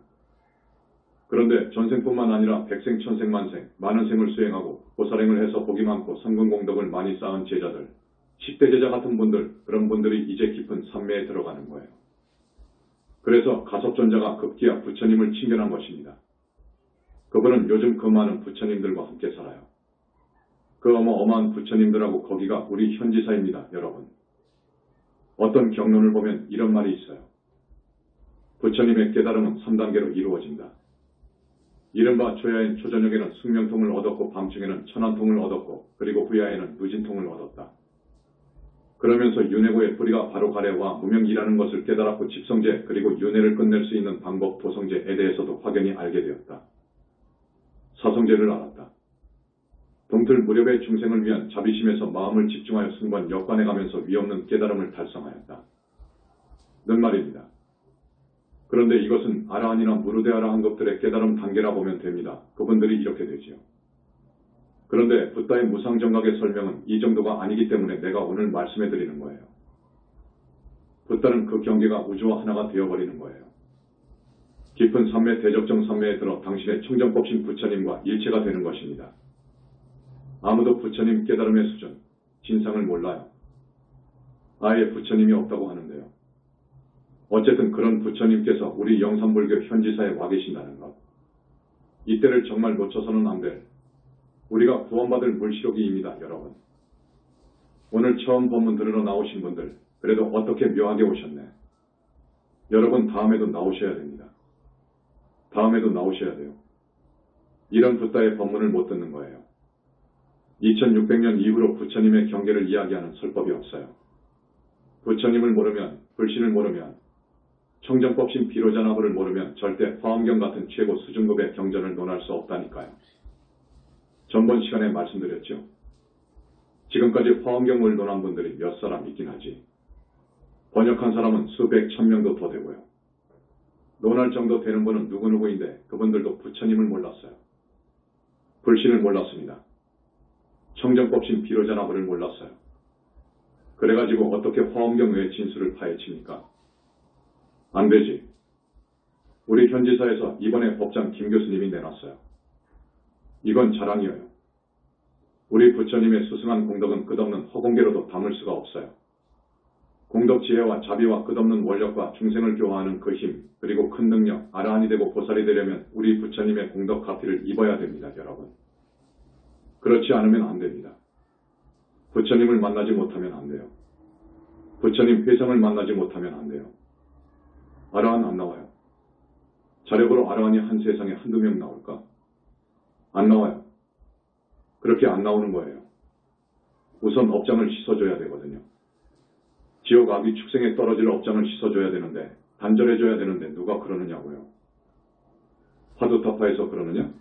그런데 전생뿐만 아니라 백생, 천생, 만생, 많은 생을 수행하고 보살행을 해서 복이 많고 성근공덕을 많이 쌓은 제자들, 10대 제자 같은 분들, 그런 분들이 이제 깊은 삼매에 들어가는 거예요. 그래서 가섭존자가 급기야 부처님을 칭견한 것입니다. 그분은 요즘 그 많은 부처님들과 함께 살아요. 그 어마어마한 부처님들하고 거기가 우리 현지사입니다, 여러분. 어떤 경론을 보면 이런 말이 있어요. 부처님의 깨달음은 3단계로 이루어진다. 이른바 초야인 초저녁에는 숙명통을 얻었고 밤중에는 천안통을 얻었고 그리고 후야에는 무진통을 얻었다. 그러면서 윤회고의 뿌리가 바로 가래와 무명이라는 것을 깨달았고 집성제 그리고 윤회를 끝낼 수 있는 방법 도성제에 대해서도 확연히 알게 되었다. 사성제를 알았다. 동틀 무렵의 중생을 위한 자비심에서 마음을 집중하여 순간 역관해 가면서 위없는 깨달음을 달성하였다. 는 말입니다. 그런데 이것은 아라한이나 무르대아라한 것들의 깨달음 단계라 보면 됩니다. 그분들이 이렇게 되지요. 그런데 붓다의 무상정각의 설명은 이 정도가 아니기 때문에 내가 오늘 말씀해 드리는 거예요. 붓다는 그 경계가 우주와 하나가 되어버리는 거예요. 깊은 삼매 대적정 삼매에 들어 당신의 청정법신 부처님과 일체가 되는 것입니다. 아무도 부처님 깨달음의 수준, 진상을 몰라요. 아예 부처님이 없다고 하는데요. 어쨌든 그런 부처님께서 우리 영산불교 현지사에 와 계신다는 것. 이때를 정말 놓쳐서는 안 될, 우리가 구원받을 물시록이입니다, 여러분. 오늘 처음 법문 들으러 나오신 분들, 그래도 어떻게 묘하게 오셨네. 여러분 다음에도 나오셔야 됩니다. 다음에도 나오셔야 돼요. 이런 붓다의 법문을 못 듣는 거예요. 2600년 이후로 부처님의 경계를 이야기하는 설법이 없어요. 부처님을 모르면, 불신을 모르면, 청정법신 비로자나보를 모르면 절대 화엄경 같은 최고 수준급의 경전을 논할 수 없다니까요. 전번 시간에 말씀드렸죠. 지금까지 화엄경을 논한 분들이 몇 사람 있긴 하지. 번역한 사람은 수백, 천명도 더 되고요. 논할 정도 되는 분은 누구누구인데 그분들도 부처님을 몰랐어요. 불신을 몰랐습니다. 청정법신 비로자나보를 몰랐어요. 그래가지고 어떻게 화엄경 외의 진술을 파헤칩니까? 안 되지. 우리 현지사에서 이번에 법장 김 교수님이 내놨어요. 이건 자랑이에요. 우리 부처님의 수승한 공덕은 끝없는 허공계로도 담을 수가 없어요. 공덕 지혜와 자비와 끝없는 원력과 중생을 교화하는 그 힘, 그리고 큰 능력, 아라한이 되고 보살이 되려면 우리 부처님의 공덕 가피를 입어야 됩니다, 여러분. 그렇지 않으면 안 됩니다. 부처님을 만나지 못하면 안 돼요. 부처님 회상을 만나지 못하면 안 돼요. 아라한 안 나와요. 자력으로 아라한이 한 세상에 한두 명 나올까? 안 나와요. 그렇게 안 나오는 거예요. 우선 업장을 씻어줘야 되거든요. 지옥 악이 축생에 떨어질 업장을 씻어줘야 되는데, 단절해줘야 되는데 누가 그러느냐고요. 화두타파에서 그러느냐?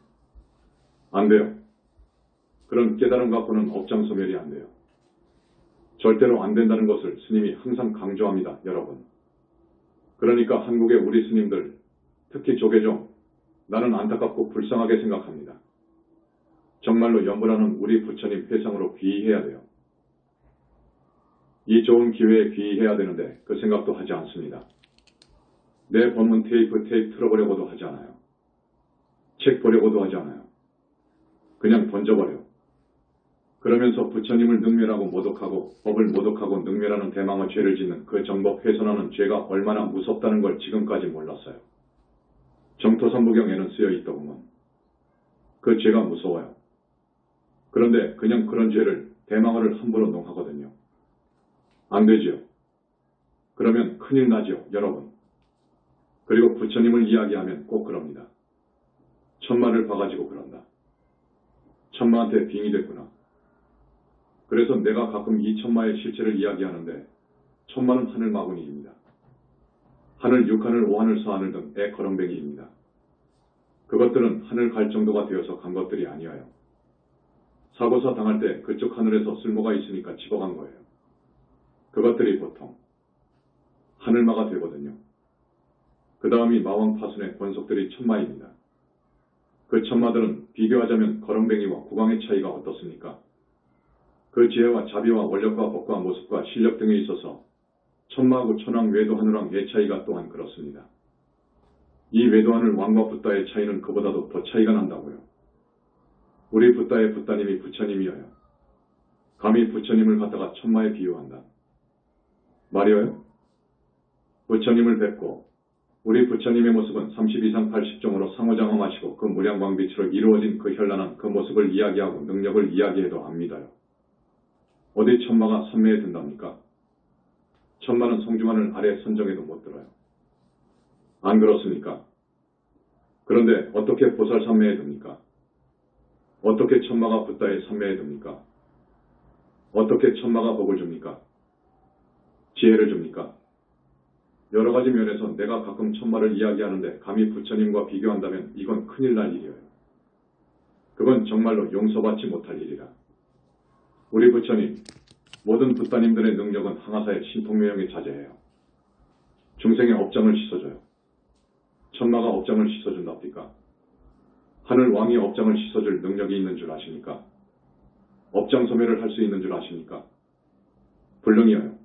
안 돼요. 그런 깨달음 갖고는 업장 소멸이 안 돼요. 절대로 안 된다는 것을 스님이 항상 강조합니다, 여러분. 그러니까 한국의 우리 스님들, 특히 조계종, 나는 안타깝고 불쌍하게 생각합니다. 정말로 연불하는 우리 부처님 회상으로 귀의해야 돼요. 이 좋은 기회에 귀의해야 되는데 그 생각도 하지 않습니다. 내 법문 테이프 틀어보려고도 하지 않아요. 책 보려고도 하지 않아요. 그냥 던져버려. 그러면서 부처님을 능멸하고 모독하고 법을 모독하고 능멸하는 대망의 죄를 짓는 그 정법 훼손하는 죄가 얼마나 무섭다는 걸 지금까지 몰랐어요. 정토삼부경에는 쓰여 있더구먼. 그 죄가 무서워요. 그런데 그냥 그런 죄를 대망어를 함부로 농하거든요. 안 되지요. 그러면 큰일 나지요, 여러분. 그리고 부처님을 이야기하면 꼭 그럽니다. 천마를 봐가지고 그런다. 천마한테 빙의 됐구나. 그래서 내가 가끔 이 천마의 실체를 이야기하는데 천마는 하늘 마구니입니다. 하늘 6하늘 5하늘 4하늘 등 애거렁뱅이입니다. 그것들은 하늘 갈 정도가 되어서 간 것들이 아니에요. 사고사 당할 때 그쪽 하늘에서 쓸모가 있으니까 집어간 거예요. 그것들이 보통 하늘마가 되거든요. 그 다음이 마왕파순의 권속들이 천마입니다. 그 천마들은 비교하자면 거렁뱅이와 국왕의 차이가 어떻습니까? 그 지혜와 자비와 원력과 법과 모습과 실력 등에 있어서 천마하고 천왕 외도 하늘왕 의 차이가 또한 그렇습니다. 이 외도하는 왕과 붓다의 차이는 그보다도 더 차이가 난다고요. 우리 붓다의 붓다님이 부처님이어요. 감히 부처님을 갖다가 천마에 비유한다. 말이어요? 부처님을 뵙고 우리 부처님의 모습은 30 이상 80종으로 상호장엄하시고 그 무량광빛으로 이루어진 그 현란한 그 모습을 이야기하고 능력을 이야기해도 안 믿어요. 어디 천마가 선매에 든답니까? 천마는 송중하늘 아래 선정에도 못 들어요. 안 그렇습니까? 그런데 어떻게 보살 선매에 듭니까? 어떻게 천마가 붓다의 선매에 듭니까? 어떻게 천마가 복을 줍니까? 지혜를 줍니까? 여러 가지 면에서 내가 가끔 천마를 이야기하는데 감히 부처님과 비교한다면 이건 큰일 날 일이에요. 그건 정말로 용서받지 못할 일이라. 우리 부처님, 모든 붓다님들의 능력은 항아사의 신통묘형에 자제해요. 중생의 업장을 씻어줘요. 천마가 업장을 씻어준답니까? 하늘 왕이 업장을 씻어줄 능력이 있는 줄 아십니까? 업장 소멸을 할 수 있는 줄 아십니까? 불능이어요.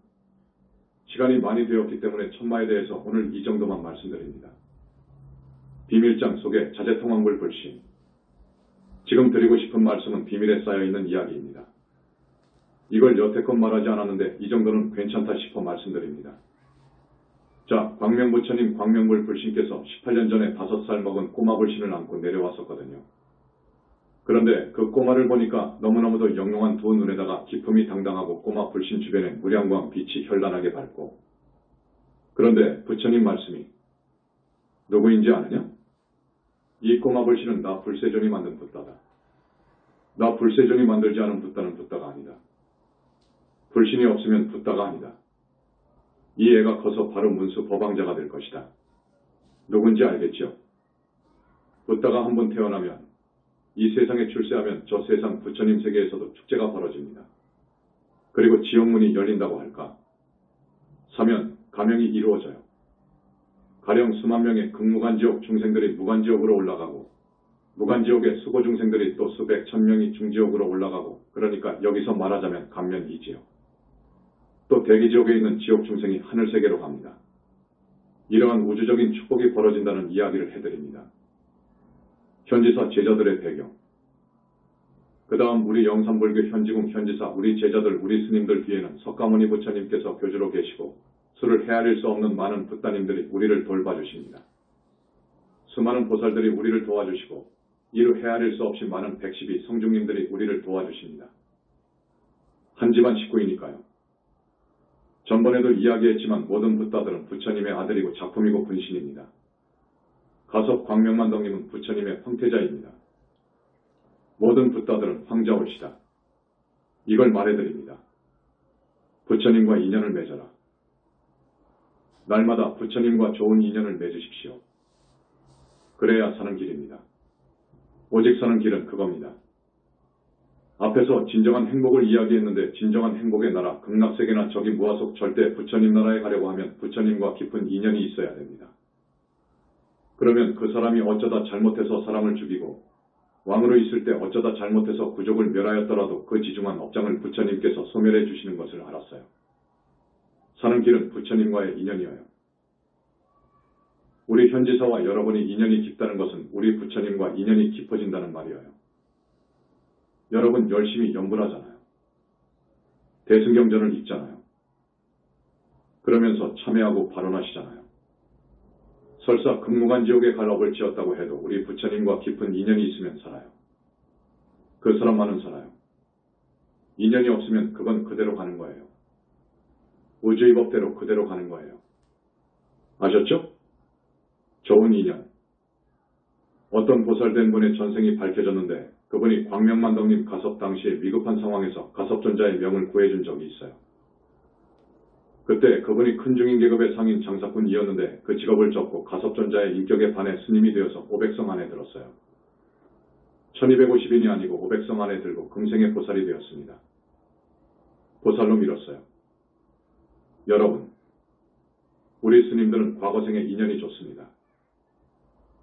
시간이 많이 되었기 때문에 천마에 대해서 오늘 이 정도만 말씀드립니다. 비밀장 속에 자제통황불 불신. 지금 드리고 싶은 말씀은 비밀에 쌓여있는 이야기입니다. 이걸 여태껏 말하지 않았는데 이 정도는 괜찮다 싶어 말씀드립니다. 자, 광명부처님 광명불 불신께서 18년 전에 5살 먹은 꼬마 불신을 안고 내려왔었거든요. 그런데 그 꼬마를 보니까 너무너무도 영롱한 두 눈에다가 기품이 당당하고 꼬마 불신 주변에 무량광 빛이 현란하게 밝고, 그런데 부처님 말씀이 누구인지 아느냐? 이 꼬마 불신은 나 불세존이 만든 붓다다. 나 불세존이 만들지 않은 붓다는 붓다가 아니다. 불신이 없으면 붓다가 아니다. 이 애가 커서 바로 문수 법왕자가 될 것이다. 누군지 알겠죠? 붓다가 한 번 태어나면 이 세상에 출세하면 저 세상 부처님 세계에서도 축제가 벌어집니다. 그리고 지옥문이 열린다고 할까? 사면, 가명이 이루어져요. 가령 수만 명의 극무간지옥 중생들이 무간지옥으로 올라가고, 무간지옥의 수고 중생들이 또 수백 천명이 중지옥으로 올라가고, 그러니까 여기서 말하자면 감면이지요. 또 대기지옥에 있는 지옥 중생이 하늘세계로 갑니다. 이러한 우주적인 축복이 벌어진다는 이야기를 해드립니다. 현지사 제자들의 배경. 그 다음 우리 영산불교 현지궁 현지사 우리 제자들 우리 스님들 뒤에는 석가모니 부처님께서 교주로 계시고 수를 헤아릴 수 없는 많은 붓다님들이 우리를 돌봐주십니다. 수많은 보살들이 우리를 도와주시고 이루 헤아릴 수 없이 많은 백십이 성중님들이 우리를 도와주십니다. 한 집안 식구이니까요. 전번에도 이야기했지만 모든 붓다들은 부처님의 아들이고 작품이고 분신입니다. 가섭 광명만덕님은 부처님의 황태자입니다. 모든 붓다들은 황자올시다. 이걸 말해드립니다. 부처님과 인연을 맺어라. 날마다 부처님과 좋은 인연을 맺으십시오. 그래야 사는 길입니다. 오직 사는 길은 그겁니다. 앞에서 진정한 행복을 이야기했는데 진정한 행복의 나라, 극락세계나 저기 무아속 절대 부처님 나라에 가려고 하면 부처님과 깊은 인연이 있어야 됩니다. 그러면 그 사람이 어쩌다 잘못해서 사람을 죽이고 왕으로 있을 때 어쩌다 잘못해서 구족을 멸하였더라도 그 지중한 업장을 부처님께서 소멸해 주시는 것을 알았어요. 사는 길은 부처님과의 인연이어요. 우리 현지사와 여러분이 인연이 깊다는 것은 우리 부처님과 인연이 깊어진다는 말이에요. 여러분 열심히 연불하잖아요. 대승경전을 읽잖아요. 그러면서 참회하고 발언하시잖아요. 설사 극무간지옥에 갈 업을 지었다고 해도 우리 부처님과 깊은 인연이 있으면 살아요. 그 사람만은 살아요. 인연이 없으면 그건 그대로 가는 거예요. 우주의 법대로 그대로 가는 거예요. 아셨죠? 좋은 인연. 어떤 보살된 분의 전생이 밝혀졌는데 그분이 광명만덕님 가섭 당시에 위급한 상황에서 가섭존자의 명을 구해준 적이 있어요. 그때 그분이 큰 중인 계급의 상인 장사꾼이었는데 그 직업을 접고 가섭존자의 인격에 반해 스님이 되어서 500성 안에 들었어요. 1250인이 아니고 500성 안에 들고 금생의 보살이 되었습니다. 보살로 밀었어요. 여러분, 우리 스님들은 과거생의 인연이 좋습니다.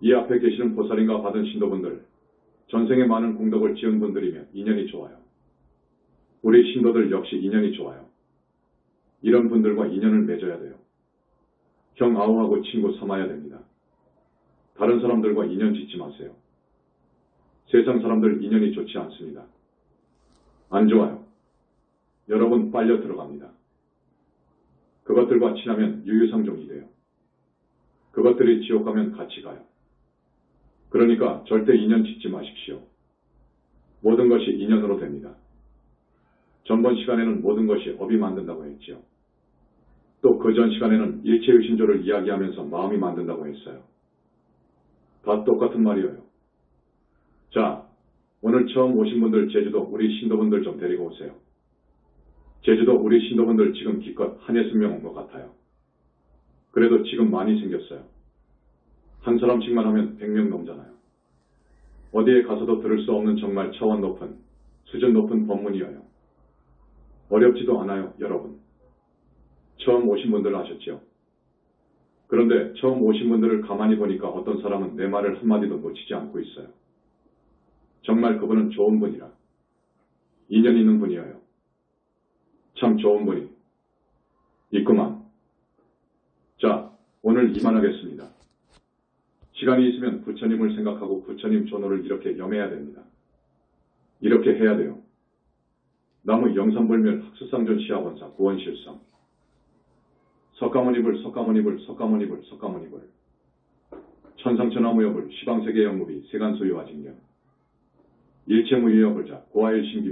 이 앞에 계시는 보살인가 받은 신도분들, 전생에 많은 공덕을 지은 분들이면 인연이 좋아요. 우리 신도들 역시 인연이 좋아요. 이런 분들과 인연을 맺어야 돼요. 형 아우하고 친구 삼아야 됩니다. 다른 사람들과 인연 짓지 마세요. 세상 사람들 인연이 좋지 않습니다. 안 좋아요. 여러분 빨려 들어갑니다. 그것들과 친하면 유유상종이 돼요. 그것들이 지옥 가면 같이 가요. 그러니까 절대 인연 짓지 마십시오. 모든 것이 인연으로 됩니다. 전번 시간에는 모든 것이 업이 만든다고 했지요. 또 그 전 시간에는 일체의 신조를 이야기하면서 마음이 만든다고 했어요. 다 똑같은 말이에요. 자, 오늘 처음 오신 분들 제주도 우리 신도분들 좀 데리고 오세요. 제주도 우리 신도분들 지금 기껏 한 60명 온 것 같아요. 그래도 지금 많이 생겼어요. 한 사람씩만 하면 100명 넘잖아요. 어디에 가서도 들을 수 없는 정말 차원 높은, 수준 높은 법문이에요. 어렵지도 않아요, 여러분. 처음 오신 분들 아셨죠? 그런데 처음 오신 분들을 가만히 보니까 어떤 사람은 내 말을 한마디도 놓치지 않고 있어요. 정말 그분은 좋은 분이라. 인연 있는 분이에요. 참 좋은 분이. 있구만. 자, 오늘 이만하겠습니다. 시간이 있으면 부처님을 생각하고 부처님 존호를 이렇게 염해야 됩니다. 이렇게 해야 돼요. 나무 영산불멸 학수상전 시아원사 구원실성 석가모니불 석가모니불 석가모니불 석가모니불 천상천하무여불 시방세계영무비 세간소유화징경 일체무유여불자 고아일신기명